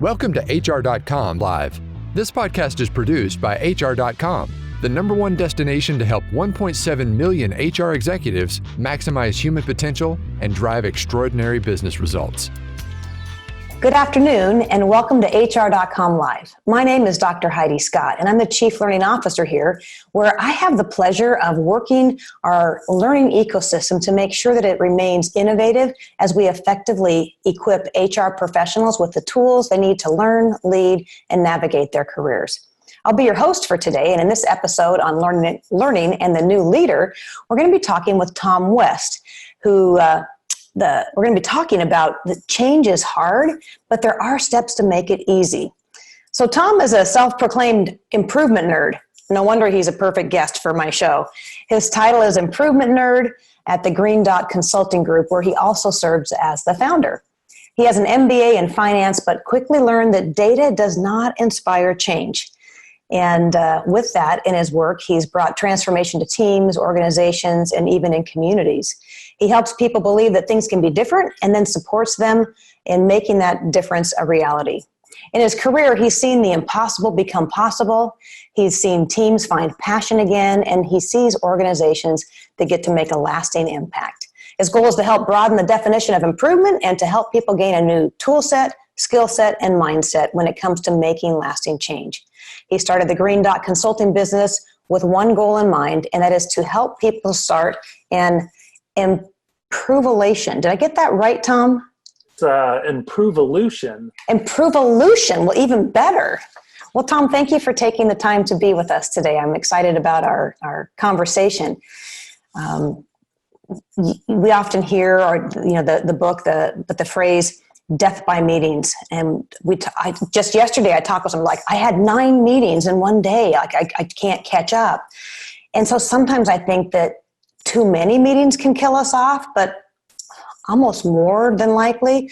Welcome to HR.com Live. This podcast is produced by HR.com, the #1 destination to help 1.7 million HR executives maximize human potential and drive extraordinary business results. Good afternoon and welcome to HR.com Live. My name is Dr. Heidi Scott and I'm the Chief Learning Officer here, where I have the pleasure of working our learning ecosystem to make sure that it remains innovative as we effectively equip HR professionals with the tools they need to learn, lead, and navigate their careers. I'll be your host for today, and in this episode on learning and the new leader, we're going to be talking with Tom West, who we're going to be talking about the change is hard, but there are steps to make it easy. So Tom is a self-proclaimed improvement nerd. No wonder he's a perfect guest for my show. His title is Improvement Nerd at the Green Dot Consulting Group, where he also serves as the founder. He has an MBA in finance, but quickly learned that data does not inspire change. And with that, in his work, he's brought transformation to teams, organizations, and even in communities. He helps people believe that things can be different and then supports them in making that difference a reality. In his career, he's seen the impossible become possible. He's seen teams find passion again, and he sees organizations that get to make a lasting impact. His goal is to help broaden the definition of improvement and to help people gain a new tool set, skill set, and mindset when it comes to making lasting change. He started the Green Dot Consulting business with one goal in mind, and that is to help people start an improvelution. Did I get that right, Tom? It's improvelution. Improvelution. Well, even better. Well, Tom, thank you for taking the time to be with us today. I'm excited about our conversation. We often hear, the phrase death by meetings. And just yesterday I talked with someone I had 9 meetings in one day. I can't catch up. And so sometimes I think that too many meetings can kill us off, but almost more than likely,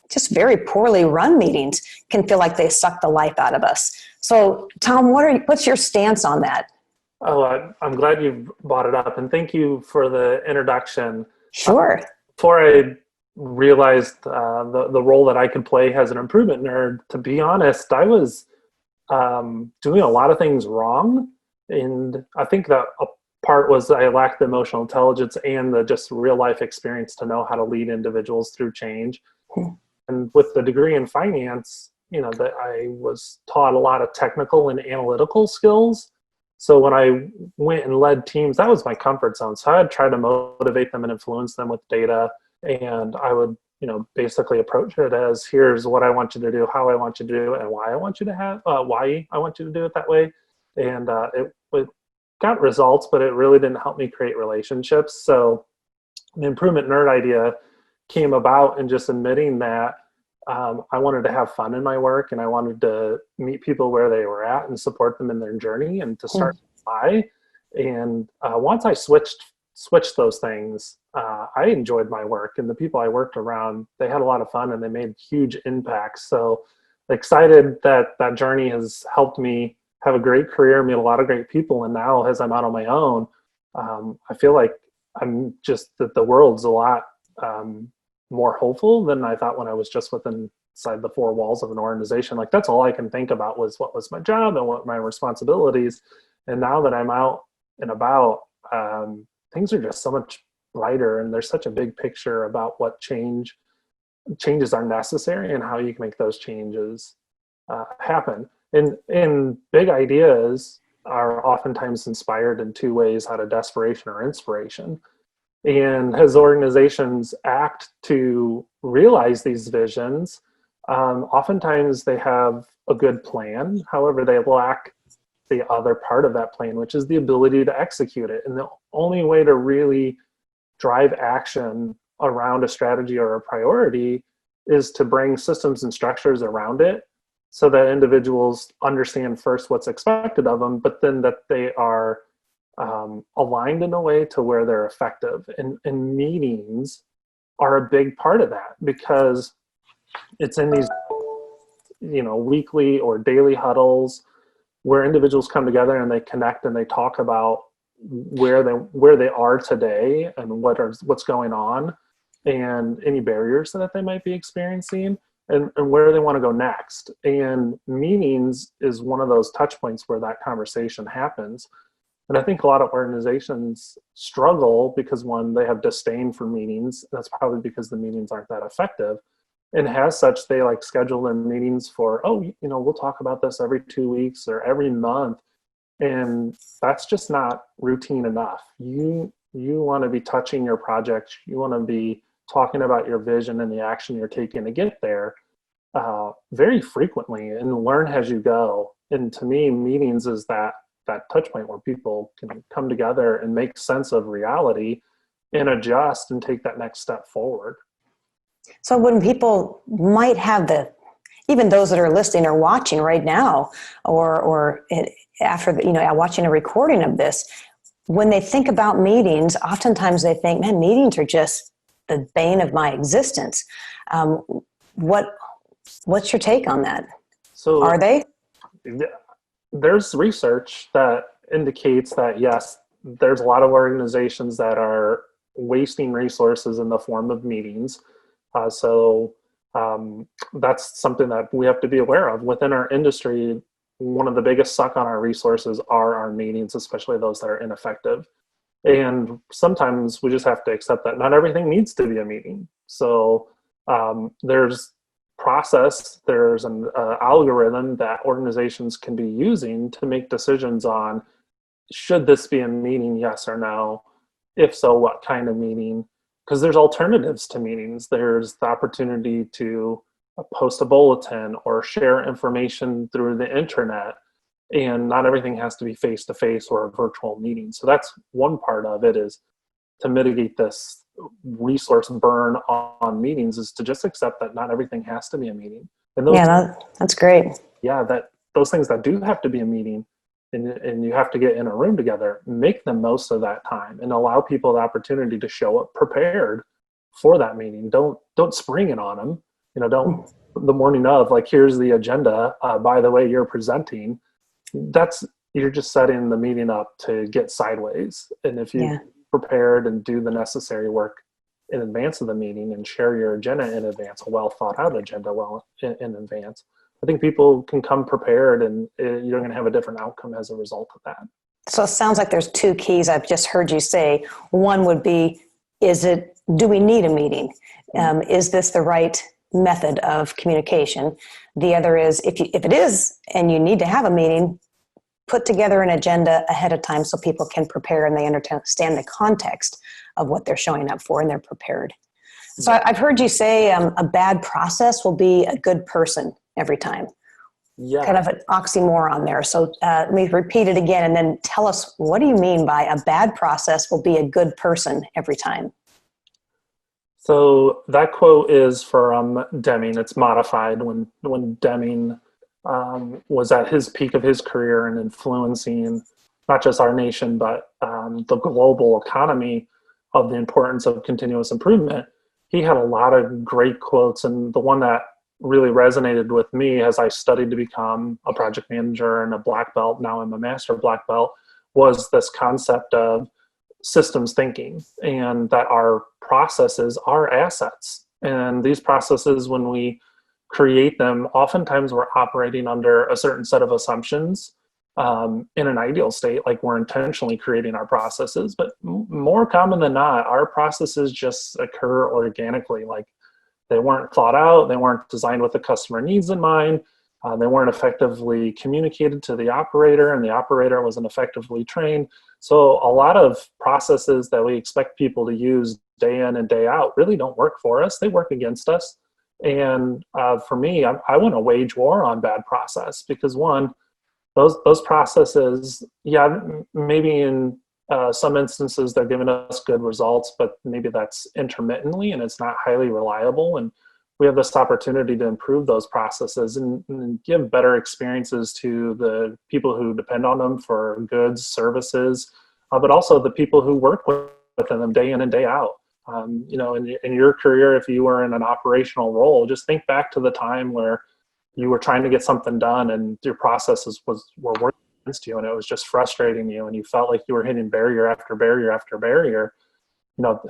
just very poorly run meetings can feel like they suck the life out of us. So Tom, what's your stance on that? Oh, I'm glad you brought it up, and thank you for the introduction. Sure. Before I realized the role that I could play as an improvement nerd, to be honest, I was doing a lot of things wrong. And I think that a part was I lacked the emotional intelligence and the just real life experience to know how to lead individuals through change. And with the degree in finance, that I was taught a lot of technical and analytical skills. So when I went and led teams, that was my comfort zone. So I'd try to motivate them and influence them with data. And I would, basically approach it as, here's what I want you to do, how I want you to do it, and why I want you to do it that way. And it got results, but it really didn't help me create relationships. So the improvement nerd idea came about in just admitting that I wanted to have fun in my work, and I wanted to meet people where they were at and support them in their journey and to start why. And once I switched those things, I enjoyed my work, and the people I worked around, they had a lot of fun and they made huge impacts. So excited that journey has helped me have a great career, meet a lot of great people. And now as I'm out on my own, I feel like I'm just that the world's a lot more hopeful than I thought when I was just inside the 4 walls of an organization. Like, that's all I can think about was what was my job and what my responsibilities. And now that I'm out and about, things are just so much brighter, and there's such a big picture about what changes are necessary and how you can make those changes happen. And big ideas are oftentimes inspired in 2 ways, out of desperation or inspiration. And as organizations act to realize these visions, oftentimes they have a good plan. However, they lack the other part of that plan, which is the ability to execute it. And the only way to really drive action around a strategy or a priority is to bring systems and structures around it so that individuals understand first what's expected of them, but then that they are aligned in a way to where they're effective. And meetings are a big part of that, because it's in these weekly or daily huddles where individuals come together and they connect and they talk about where they are today and what's going on and any barriers that they might be experiencing. and where they want to go next. And meetings is one of those touch points where that conversation happens. And I think a lot of organizations struggle because, one, they have disdain for meetings. That's probably because the meetings aren't that effective. And as such, they like schedule their meetings for, oh, we'll talk about this every 2 weeks or every month. And that's just not routine enough. You want to be touching your project. You want to be talking about your vision and the action you're taking to get there very frequently and learn as you go. And to me, meetings is that touch point where people can come together and make sense of reality and adjust and take that next step forward. So when people might have even those that are listening or watching right now, or after watching a recording of this, when they think about meetings, oftentimes they think, man, meetings are just the bane of my existence. What's your take on that? So are they? There's research that indicates that, yes, there's a lot of organizations that are wasting resources in the form of meetings. So that's something that we have to be aware of. Within our industry, one of the biggest suck on our resources are our meetings, especially those that are ineffective. And sometimes we just have to accept that not everything needs to be a meeting. So there's process, there's an algorithm that organizations can be using to make decisions on, should this be a meeting, yes or no? If so, what kind of meeting? Because there's alternatives to meetings. There's the opportunity to post a bulletin or share information through the internet. And not everything has to be face-to-face or a virtual meeting. So that's one part of it, is to mitigate this resource burn on meetings, is to just accept that not everything has to be a meeting. And that's great. Yeah, that those things that do have to be a meeting, and you have to get in a room together, make the most of that time and allow people the opportunity to show up prepared for that meeting. Don't spring it on them. Don't the morning of, like, here's the agenda. By the way, you're presenting. You're just setting the meeting up to get sideways. And if you prepared and do the necessary work in advance of the meeting and share your agenda in advance, a well thought out agenda in advance, I think people can come prepared, and you're going to have a different outcome as a result of that. So it sounds like there's two keys I've just heard you say. One would be, do we need a meeting? Is this the right method of communication? The other is, if it is, and you need to have a meeting, put together an agenda ahead of time so people can prepare and they understand the context of what they're showing up for, and they're prepared. So I've heard you say a bad process will be a good person every time. Yeah. Kind of an oxymoron there. So let me repeat it again, and then tell us, what do you mean by a bad process will be a good person every time? So that quote is from Deming. It's modified when Deming was at his peak of his career and influencing not just our nation, but the global economy, of the importance of continuous improvement. He had a lot of great quotes, and the one that really resonated with me as I studied to become a project manager and a black belt, now I'm a master black belt, was this concept of systems thinking, and that our processes are assets. And these processes, when we create them, oftentimes we're operating under a certain set of assumptions. In an ideal state, like, we're intentionally creating our processes, but more common than not, our processes just occur organically. Like, they weren't thought out, they weren't designed with the customer needs in mind, they weren't effectively communicated to the operator, and the operator wasn't effectively trained. So a lot of processes that we expect people to use day in and day out really don't work for us. They work against us. And for me, I want to wage war on bad process, because, one, those processes, maybe in some instances they're giving us good results, but maybe that's intermittently and it's not highly reliable. And we have this opportunity to improve those processes and give better experiences to the people who depend on them for goods, services, but also the people who work within them day in and day out. In your career, if you were in an operational role, just think back to the time where you were trying to get something done and your processes were working against you, and it was just frustrating you, and you felt like you were hitting barrier after barrier after barrier.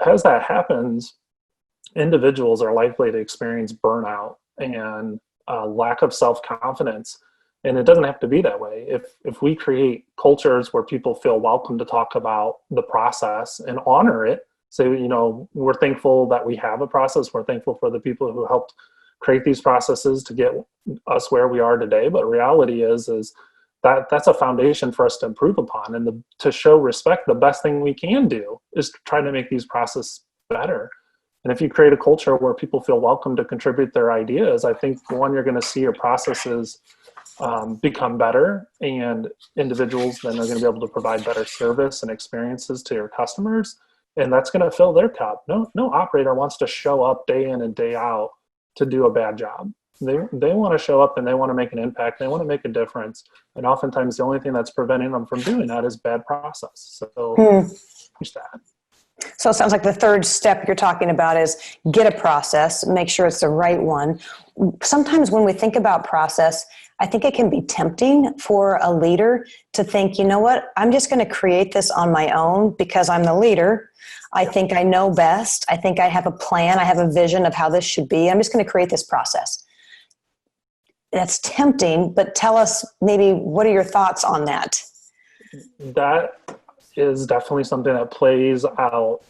As that happens, individuals are likely to experience burnout, and lack of self-confidence. And it doesn't have to be that way. If we create cultures where people feel welcome to talk about the process and honor it, say, we're thankful that we have a process. We're thankful for the people who helped create these processes to get us where we are today. But reality is that that's a foundation for us to improve upon. And to show respect, the best thing we can do is to try to make these processes better. And if you create a culture where people feel welcome to contribute their ideas, I think, one, you're going to see your processes become better, and individuals then are going to be able to provide better service and experiences to your customers. And that's going to fill their cup. No operator wants to show up day in and day out to do a bad job. They want to show up and they want to make an impact. They want to make a difference. And oftentimes the only thing that's preventing them from doing that is bad process. So change that. So it sounds like the third step you're talking about is get a process, make sure it's the right one. Sometimes when we think about process, I think it can be tempting for a leader to think, you know what, I'm just going to create this on my own because I'm the leader. I think I know best. I think I have a plan. I have a vision of how this should be. I'm just going to create this process. That's tempting, but tell us maybe, what are your thoughts on that? That is definitely something that plays out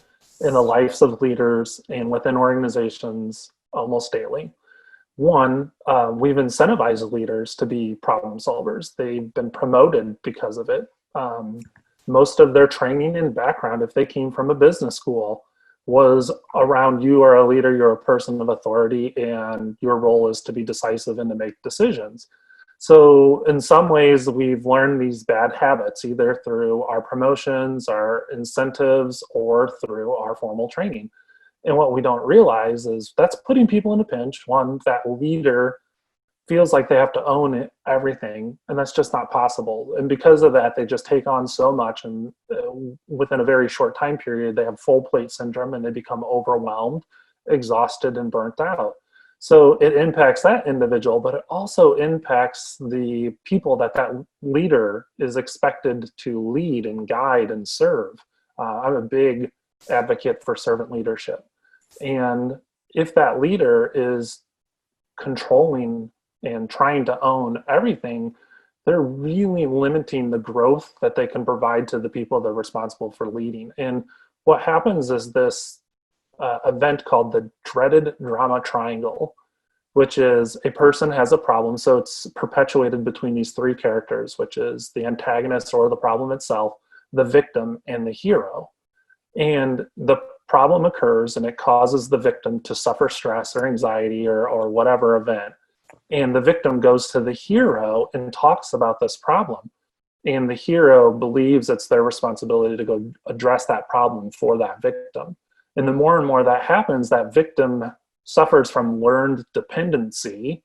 in the lives of leaders and within organizations almost daily. One, we've incentivized leaders to be problem solvers. They've been promoted because of it. Most of their training and background, if they came from a business school, was around you are a leader, you're a person of authority, and your role is to be decisive and to make decisions. So in some ways, we've learned these bad habits, either through our promotions, our incentives, or through our formal training. And what we don't realize is that's putting people in a pinch. One, that leader feels like they have to own everything, and that's just not possible. And because of that, they just take on so much, and within a very short time period, they have full plate syndrome, and they become overwhelmed, exhausted, and burnt out. So it impacts that individual, but it also impacts the people that leader is expected to lead and guide and serve. I'm a big advocate for servant leadership. And if that leader is controlling and trying to own everything, they're really limiting the growth that they can provide to the people they're responsible for leading. And what happens is this event called the dreaded drama triangle, which is a person has a problem. So it's perpetuated between these three characters, which is the antagonist or the problem itself, the victim, and the hero. And the problem occurs and it causes the victim to suffer stress or anxiety or whatever event. And the victim goes to the hero and talks about this problem. And the hero believes it's their responsibility to go address that problem for that victim. And the more and more that happens, that victim suffers from learned dependency,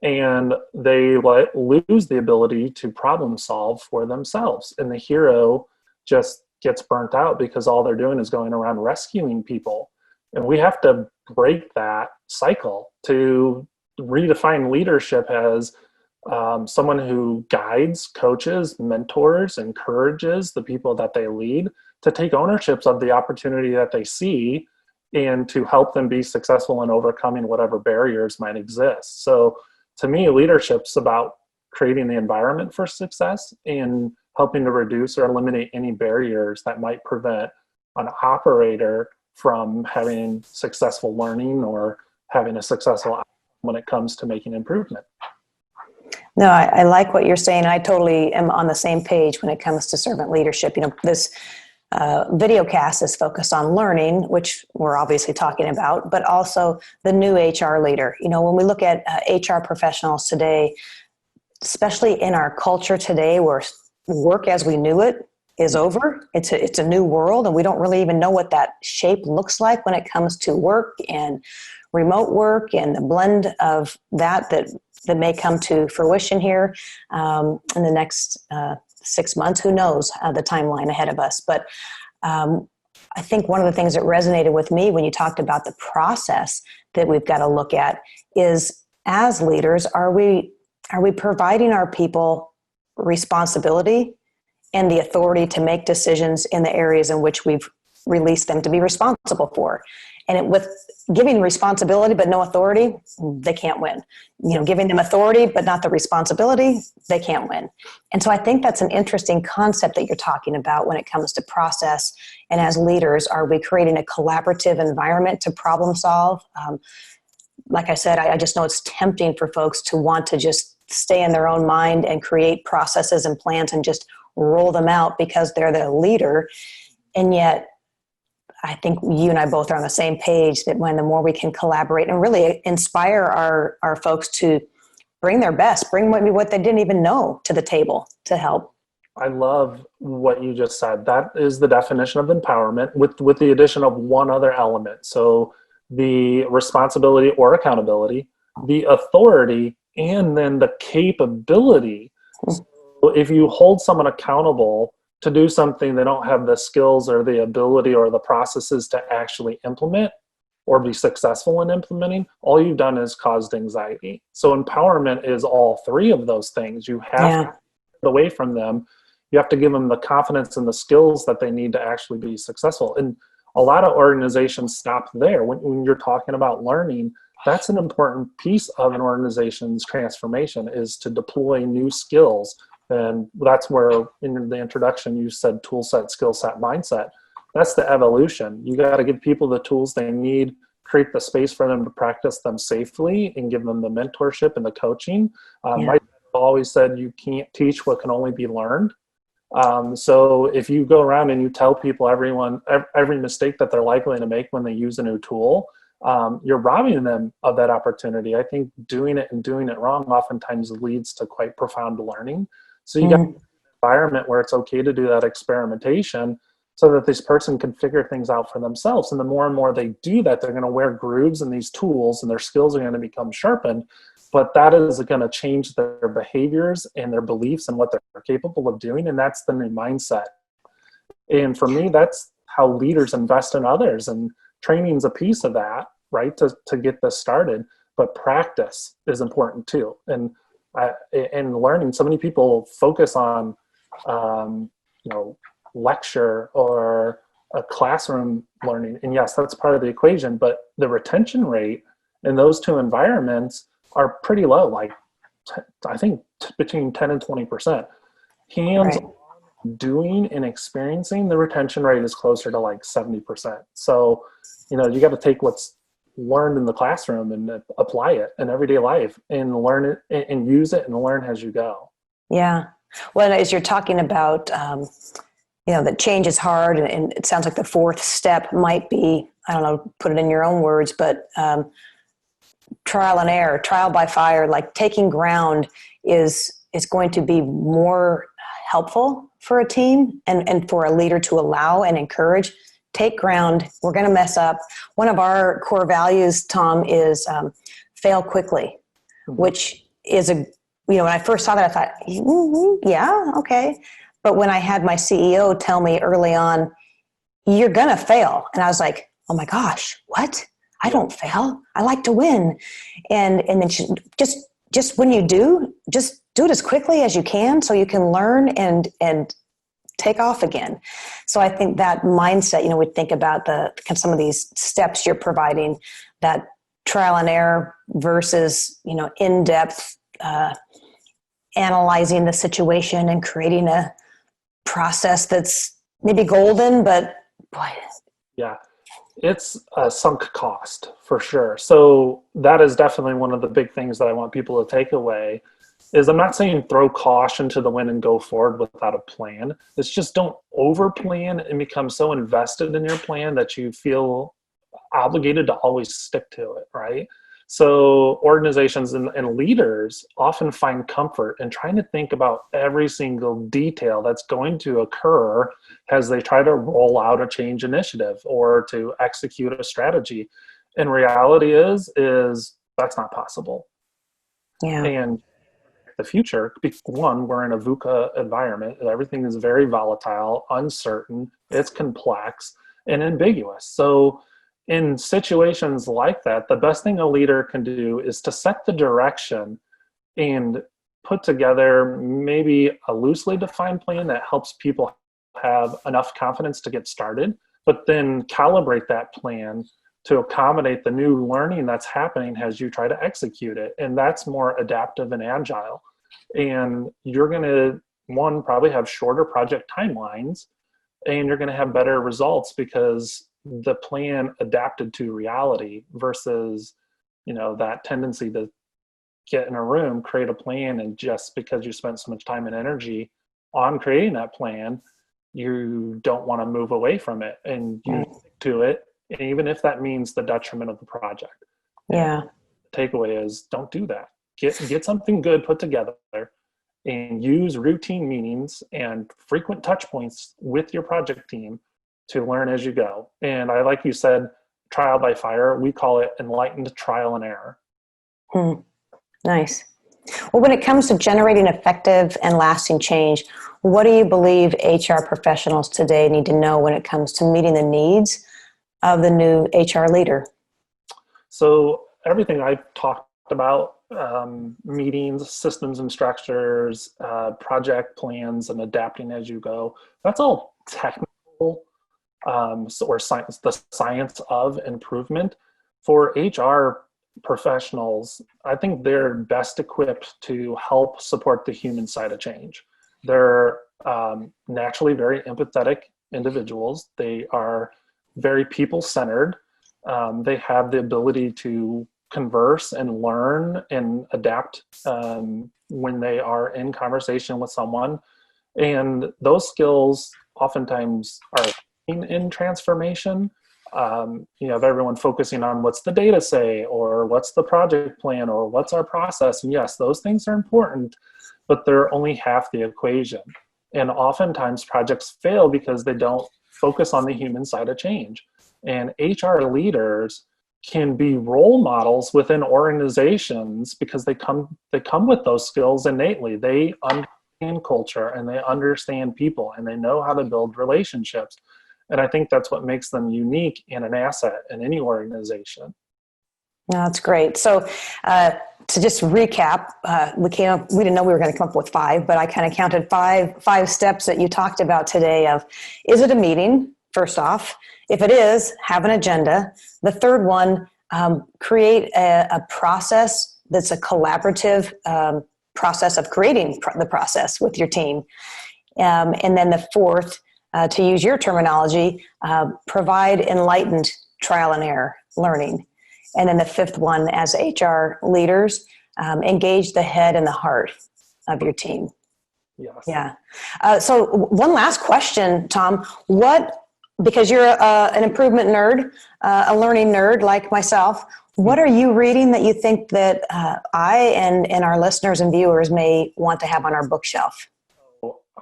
and they lose the ability to problem solve for themselves. And the hero just gets burnt out because all they're doing is going around rescuing people. And we have to break that cycle to redefine leadership as someone who guides, coaches, mentors, encourages the people that they lead to take ownership of the opportunity that they see and to help them be successful in overcoming whatever barriers might exist. So to me, leadership's about creating the environment for success and helping to reduce or eliminate any barriers that might prevent an operator from having successful learning or having a successful outcome when it comes to making improvement. No, I like what you're saying. I totally am on the same page when it comes to servant leadership. This video cast is focused on learning, which we're obviously talking about, but also the new HR leader. When we look at HR professionals today, especially in our culture today where work as we knew it is over, it's a new world, and we don't really even know what that shape looks like when it comes to work and remote work and the blend of that may come to fruition here in the next 6 months. Who knows the timeline ahead of us. But I think one of the things that resonated with me when you talked about the process that we've got to look at is, as leaders, are we providing our people responsibility and the authority to make decisions in the areas in which we've released them to be responsible for? with giving responsibility but no authority, they can't win. Giving them authority but not the responsibility, they can't win. And so I think that's an interesting concept that you're talking about when it comes to process. And as leaders, are we creating a collaborative environment to problem solve? Like I said, I just know it's tempting for folks to want to just stay in their own mind and create processes and plans and just roll them out because they're the leader. And yet, I think you and I both are on the same page that when the more we can collaborate and really inspire our folks to bring their best, bring maybe what they didn't even know to the table to help. I love what you just said. That is the definition of empowerment with the addition of one other element. So the responsibility or accountability, the authority, and then the capability. So if you hold someone accountable to do something they don't have the skills or the ability or the processes to actually implement or be successful in implementing, all you've done is caused anxiety. So empowerment is all three of those things. You have to get away from them. You have to give them the confidence and the skills that they need to actually be successful. And a lot of organizations stop there. When you're talking about learning, that's an important piece of an organization's transformation, is to deploy new skills. And that's where in the introduction you said tool set, skill set, mindset. That's the evolution. You got to give people the tools they need, create the space for them to practice them safely, and give them the mentorship and the coaching. My dad always said you can't teach what can only be learned. So if you go around and you tell people every mistake that they're likely to make when they use a new tool, you're robbing them of that opportunity. I think doing it and doing it wrong oftentimes leads to quite profound learning. So you got an environment where it's okay to do that experimentation so that this person can figure things out for themselves. And the more and more they do that, they're going to wear grooves in these tools and their skills are going to become sharpened. But that is going to change their behaviors and their beliefs and what they're capable of doing. And that's the new mindset. And for me, that's how leaders invest in others. And training is a piece of that, right, to get this started. But practice is important too. And learning, so many people focus on, lecture or a classroom learning. And yes, that's part of the equation. But the retention rate in those two environments are pretty low, like I think between 10 and 20%. Hands-on doing and experiencing, the retention rate is closer to like 70%. So, you got to take what's learned in the classroom and apply it in everyday life and learn it and use it and learn as you go. Yeah. Well, as you're talking about, that change is hard, and it sounds like the fourth step might be, I don't know, put it in your own words, but trial and error, trial by fire, like taking ground is going to be more helpful for a team and for a leader to allow and encourage. Take ground. We're going to mess up. One of our core values, Tom, is fail quickly, which is when I first saw that, I thought, yeah, okay. But when I had my CEO tell me early on, you're going to fail. And I was like, oh my gosh, what? I don't fail. I like to win. And then she, just when you do, just do it as quickly as you can so you can learn and take off again. So I think that mindset, we think about some of these steps you're providing, that trial and error versus, in-depth analyzing the situation and creating a process that's maybe golden, but boy. Yeah. It's a sunk cost for sure. So that is definitely one of the big things that I want people to take away is I'm not saying throw caution to the wind and go forward without a plan. It's just don't over plan and become so invested in your plan that you feel obligated to always stick to it, right? So organizations and leaders often find comfort in trying to think about every single detail that's going to occur as they try to roll out a change initiative or to execute a strategy. And reality is that's not possible. Yeah. And the future, one, we're in a VUCA environment. Everything is very volatile, uncertain, it's complex and ambiguous. So in situations like that, the best thing a leader can do is to set the direction and put together maybe a loosely defined plan that helps people have enough confidence to get started, but then calibrate that plan to accommodate the new learning that's happening as you try to execute it. And that's more adaptive and agile. And you're going to, one, probably have shorter project timelines, and you're going to have better results because the plan adapted to reality versus, that tendency to get in a room, create a plan, and just because you spent so much time and energy on creating that plan, you don't want to move away from it and you stick to it. And even if that means the detriment of the project. Yeah. The takeaway is don't do that. Get something good put together and use routine meetings and frequent touch points with your project team to learn as you go. And like you said, trial by fire, we call it enlightened trial and error. Nice. Well, when it comes to generating effective and lasting change, what do you believe HR professionals today need to know when it comes to meeting the needs of the new HR leader? So everything I've talked about, meetings, systems and structures, project plans, and adapting as you go, that's all technical, or science, the science of improvement. For HR professionals, I think they're best equipped to help support the human side of change. They're naturally very empathetic individuals. They are very people-centered. They have the ability to converse and learn and adapt when they are in conversation with someone. And those skills oftentimes are in transformation. You have everyone focusing on what's the data say, or what's the project plan, or what's our process. And yes, those things are important, but they're only half the equation. And oftentimes projects fail because they don't focus on the human side of change. And HR leaders can be role models within organizations because they come with those skills innately. They understand culture and they understand people and they know how to build relationships. And I think that's what makes them unique and an asset in any organization. No, that's great. So to just recap, we didn't know we were going to come up with 5, but I kind of counted five steps that you talked about today of, is it a meeting? First off, if it is, have an agenda. The third one, create a process that's a collaborative process of creating the process with your team. And then the fourth, to use your terminology, provide enlightened trial and error learning. And then the fifth one, as HR leaders, engage the head and the heart of your team. Yes. Yeah. So one last question, Tom. Because you're an improvement nerd, a learning nerd like myself, what are you reading that you think that I and our listeners and viewers may want to have on our bookshelf?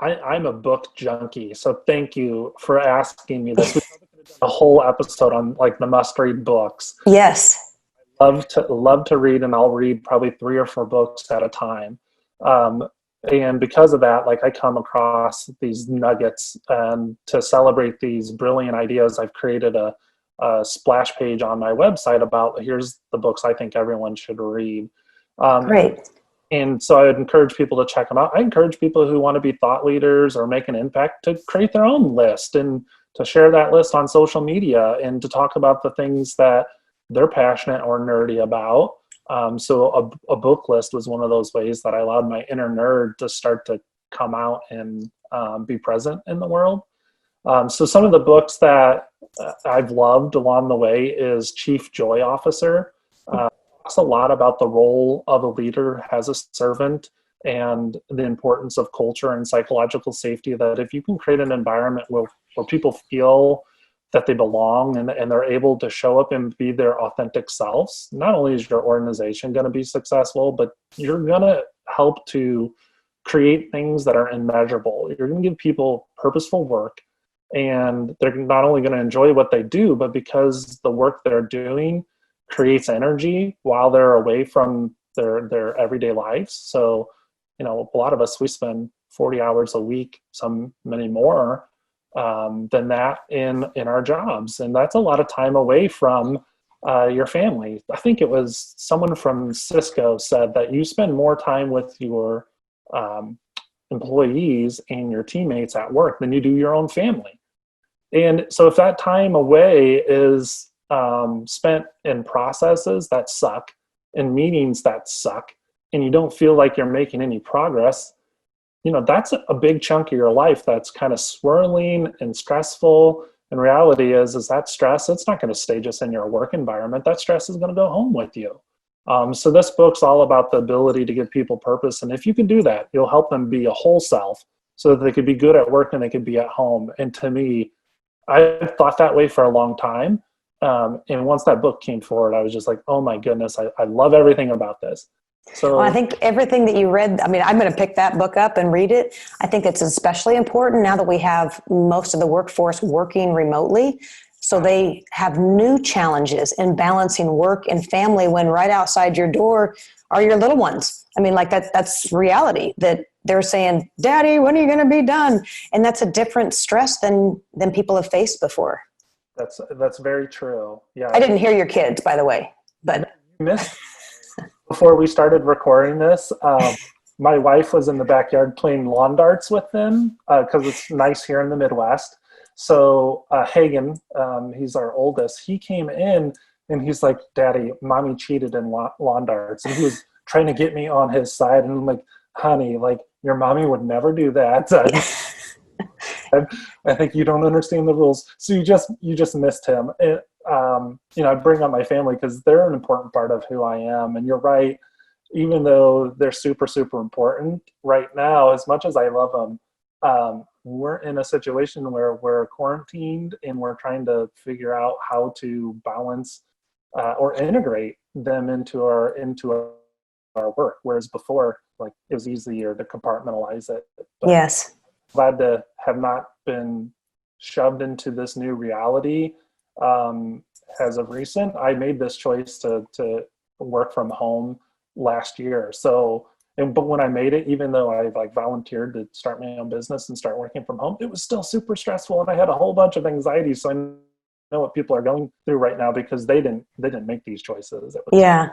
I'm a book junkie, so thank you for asking me this. We probably could have done a whole episode on like the must-read books. Yes. I love to read, and I'll read probably 3 or 4 books at a time. And because of that, like I come across these nuggets, and to celebrate these brilliant ideas, I've created a splash page on my website about here's the books I think everyone should read. Great. And so I would encourage people to check them out. I encourage people who want to be thought leaders or make an impact to create their own list and to share that list on social media and to talk about the things that they're passionate or nerdy about. So a book list was one of those ways that I allowed my inner nerd to start to come out and be present in the world. So some of the books that I've loved along the way is Chief Joy Officer. Talks a lot about the role of a leader as a servant and the importance of culture and psychological safety, that if you can create an environment where people feel that they belong and they're able to show up and be their authentic selves, not only is your organization going to be successful, but you're going to help to create things that are immeasurable. You're going to give people purposeful work, and they're not only going to enjoy what they do, but because the work they're doing creates energy while they're away from their everyday lives. So, a lot of us, we spend 40 hours a week, many more than that in our jobs. And that's a lot of time away from your family. I think it was someone from Cisco said that you spend more time with your employees and your teammates at work than you do your own family. And so if that time away is spent in processes that suck, in meetings that suck, and you don't feel like you're making any progress, that's a big chunk of your life that's kind of swirling and stressful. And reality is that stress, it's not going to stay just in your work environment. That stress is going to go home with you. So this book's all about the ability to give people purpose. And if you can do that, you'll help them be a whole self so that they could be good at work and they could be at home. And to me, I've thought that way for a long time. And once that book came forward, I was just like, oh my goodness, I love everything about this. So well, I think everything that you read, I'm going to pick that book up and read it. I think it's especially important now that we have most of the workforce working remotely. So they have new challenges in balancing work and family when right outside your door are your little ones. That's reality, that they're saying, Daddy, when are you going to be done? And that's a different stress than people have faced before. That's very true. Yeah. I didn't hear your kids, by the way, but before we started recording this, my wife was in the backyard playing lawn darts with them because it's nice here in the Midwest. So Hagen, he's our oldest, he came in and he's like, Daddy, Mommy cheated in lawn darts. And he was trying to get me on his side. And I'm like, honey, like your mommy would never do that. I think you don't understand the rules. So you just missed him. I bring up my family because they're an important part of who I am. And you're right, even though they're super, super important right now, as much as I love them, we're in a situation where we're quarantined and we're trying to figure out how to balance or integrate them into our work. Whereas before, like it was easier to compartmentalize it. But yes. Glad to have not been shoved into this new reality. As of recent, I made this choice to work from home last year. But when I made it, even though I volunteered to start my own business and start working from home, it was still super stressful, and I had a whole bunch of anxiety. So I know what people are going through right now because they didn't make these choices. Yeah.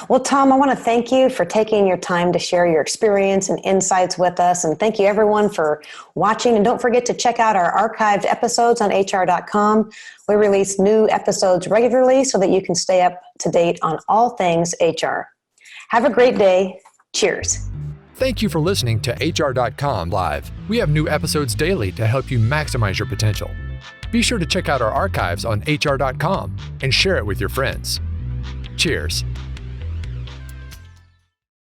Well, Tom, I want to thank you for taking your time to share your experience and insights with us. And thank you, everyone, for watching. And don't forget to check out our archived episodes on HR.com. We release new episodes regularly so that you can stay up to date on all things HR. Have a great day. Cheers. Thank you for listening to HR.com Live. We have new episodes daily to help you maximize your potential. Be sure to check out our archives on HR.com and share it with your friends. Cheers.